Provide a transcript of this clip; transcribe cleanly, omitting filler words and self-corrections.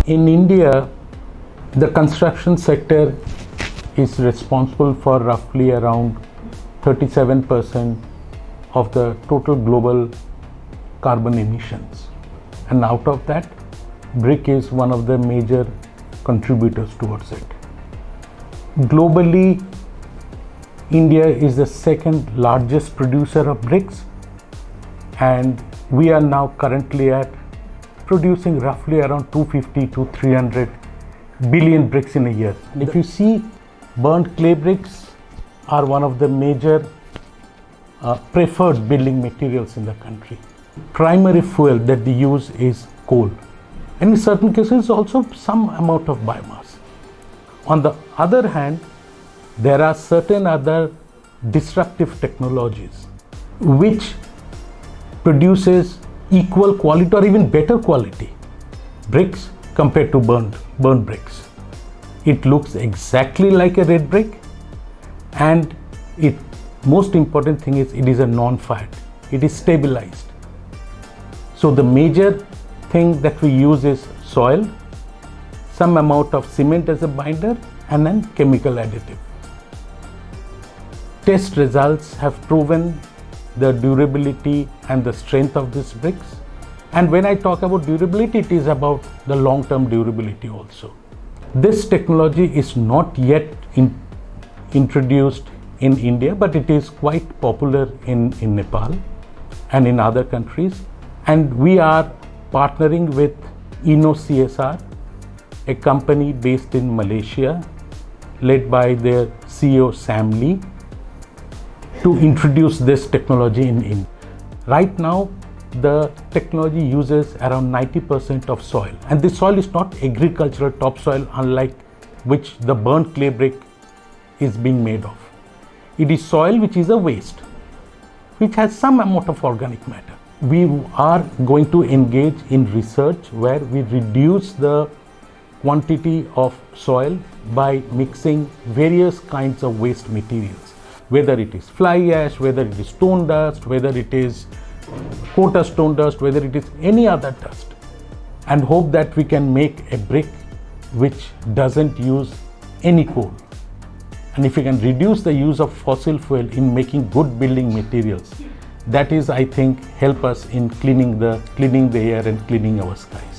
In India, the construction sector is responsible for roughly around 37% of the total global carbon emissions. And out of that, brick is one of the major contributors towards it. Globally, India is the second largest producer of bricks, and we are now currently at producing roughly around 250 to 300 billion bricks in a year. And if you see, burnt clay bricks are one of the major preferred building materials in the country. Primary fuel that they use is coal, and in certain cases also some amount of biomass. On the other hand, there are certain other disruptive technologies which produces equal quality or even better quality bricks compared to burnt bricks. It looks exactly like a red brick, and most important thing is it is a non-fired. It is stabilized. So the major thing that we use is soil, some amount of cement as a binder, and then chemical additive. Test results have proven the durability and the strength of these bricks. And when I talk about durability, it is about the long-term durability also. This technology is not yet introduced in India, but it is quite popular in Nepal and in other countries. And we are partnering with InnoCSR, a company based in Malaysia, led by their CEO Sam Lee, to introduce this technology in India. Right now, the technology uses around 90% of soil, and this soil is not agricultural topsoil, unlike which the burnt clay brick is being made of. It is soil which is a waste, which has some amount of organic matter. We are going to engage in research where we reduce the quantity of soil by mixing various kinds of waste materials, whether it is fly ash, whether it is stone dust, whether it is quota stone dust, whether it is any other dust, and hope that we can make a brick which doesn't use any coal. And if we can reduce the use of fossil fuel in making good building materials, that is, I think, help us in cleaning the air and cleaning our skies.